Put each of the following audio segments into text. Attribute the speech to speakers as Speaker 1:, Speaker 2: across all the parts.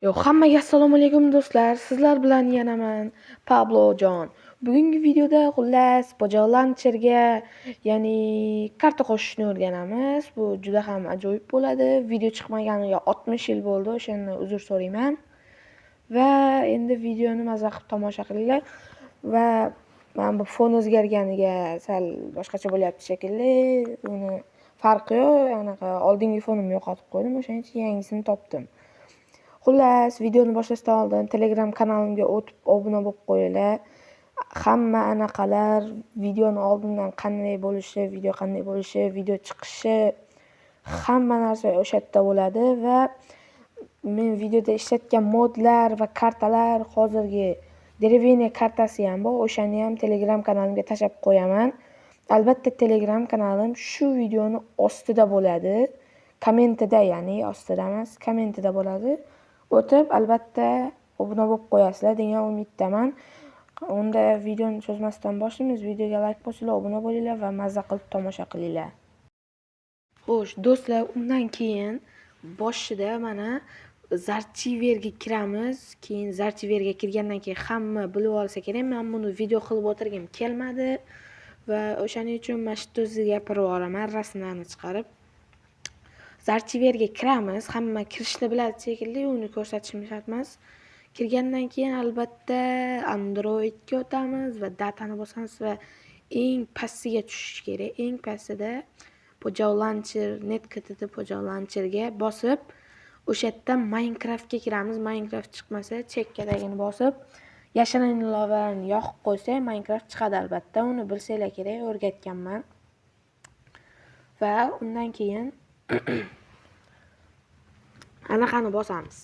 Speaker 1: Hammaga assalomu alaykum do'stlar. Sizlar bilan yanaman Pablojon. Bugungi videoda xullas Pojalancherga, ya'ni karta qo'shishni o'rganamiz. Bu juda ham ajoyib bo'ladi. Video chiqmaganiga 60 yil bo'ldi, o'shani uzr so'rayman. Va endi videoni maza qilib tomosha qilinglar. Va men bu fon o'zgarganiga sal boshqacha bo'lyapti shekilli. Uni farqi yo'q. Anaqa oldingi fonimni yo'qotib qo'ydim, o'shaning uchun yangisini topdim. Xullas, videoni boshlashdan oldin Telegram kanalimga o'tib obuna bo'lib qo'yinglar. Hamma anaqalar, videoni oldindan qanday bo'lishi, video qanday bo'lishi, video chiqishi, hamma narsa o'sha yerda bo'ladi va men videoda ishlatgan modlar va kartalar hozirgi Dereveniya kartasi ham bor, o'shani ham Telegram kanalimga tashab qo'yaman. Albatta Telegram kanalim shu videoni ostida bo'ladi. Kommentida, ya'ni ostida emas, kommentida bo'ladi. O'tib albatta obuna bo'lib qo'yasizlar degan umiddaman. Unda videoni cho'zmasdan boshlaymiz. Videoga like bosinglar, obuna bo'linglar va mazza qilib tomosha qilinglar. Xo'sh, do'stlar, undan keyin boshida mana Zarchiverga kiramiz. Keyin Zarchiverga kirgandan keyin hamma bilib olsa kerak. Men buni video qilib o'tirgim kelmadi va o'shaning uchun mana shu o'ziga gapirib yuboraman rasmlarni chiqarib. Zarchiverga kiramiz. Hamma kirishni biladi shekilli, uni ko'rsatishim shart emas. Kirgandan keyin albatta Androidga o'tamiz va datani bosamiz va eng pastiga tushish kerak. Eng pastida Pojalancher, NetKTT Pojalancherga bosib, o'sha yerdan Minecraftga kiramiz. Minecraft chiqmasa, chekkadagini bosib, yashirin ilovalarni yoqib qo'ysak, Minecraft chiqadi albatta. Uni bilsanglar kerak, o'rgatganman. Va undan keyin anaqani bosamiz.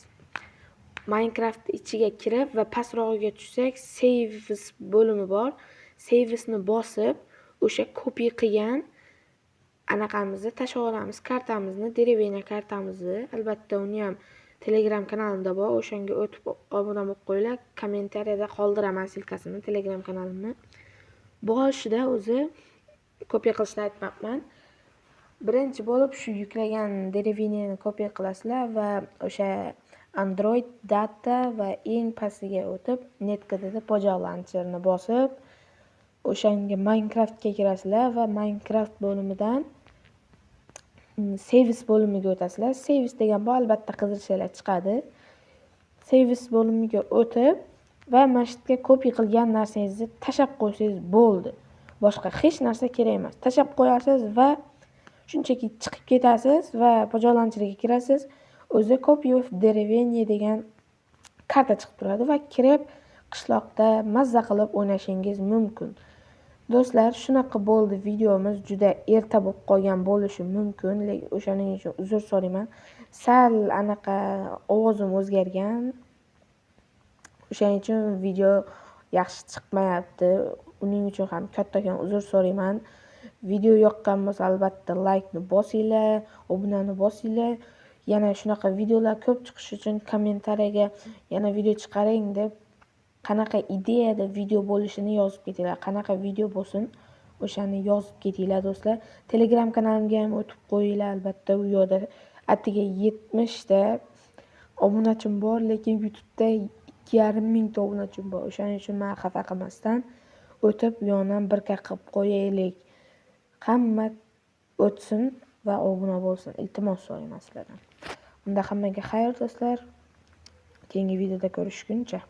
Speaker 1: Minecraft ichiga kirib va pastrog'iga tushsak, Saves bo'limi bor. Savesni bosib, o'sha copy qilgan anaqamizni tashab olamiz. Kartamizni, Dereveniya kartamizni. Albatta uni ham Telegram kanalimda bor. O'shanga o'tib obuna bo'lib qo'yinglar. Kommentariyada qoldiraman silkasini, Telegram kanalimni. Boshida o'zi copy qilishni aytmabman. Birinchi bo'lib shu yuklagan Dereveniyani copy qilasizlar va o'sha Android data va eng pastiga o'tib NetKTT Pojalancherni bosib, o'shanga Minecraftga kirasizlar va Minecraft bo'limidan Saves bo'limiga o'tasizlar. Saves degan bu albatta qidirsanglar chiqadi. Saves bo'limiga o'tib va mana shu yerga copy qilgan narsangizni tashab qo'ysangiz bo'ldi. Boshqa hech narsa kerak emas. Tashab qo'yasiz va shunchaki chiqib ketasiz va Pojalancherga kirasiz. O'zi Copy of Dereveniya degan karta chiqib turadi va kirib qishloqda mazza qilib o'ynashingiz mumkin. Do'stlar, shunaqa bo'ldi. Videomiz juda erta bo'lib qolgan bo'lishi mumkin, lekin o'shaning uchun uzr so'rayman. Sal anaqa ovozim o'zgargan. O'shaning uchun video yaxshi chiqmayapti. Uning uchun ham kattakon uzr so'rayman. Video yoqqan bo'lsa albatta like ni bosinglar, obunani bosinglar. Yana shunaqa videolar ko'p chiqishi uchun kommentariyaga yana video chiqaring deb qanaqa ideyada video bo'lishini yozib ketinglar. Qanaqa video bo'lsin, o'shani yozib ketinglar do'stlar. Telegram kanalimga ham o'tib qo'yinglar albatta. U yerda atiga 70 ta obunachim bor, lekin YouTube'da 2,5 mingta obunachim bor. O'shaning uchun men xafa qilmasdan o'tib u yoqdan birka qilib qo'yaylik. Hamma o'tsin va obuna bo'lsin. Iltimos so'rayman sizlardan. Unda hammaga xayr do'stlar. Keyingi videoda ko'rishguncha.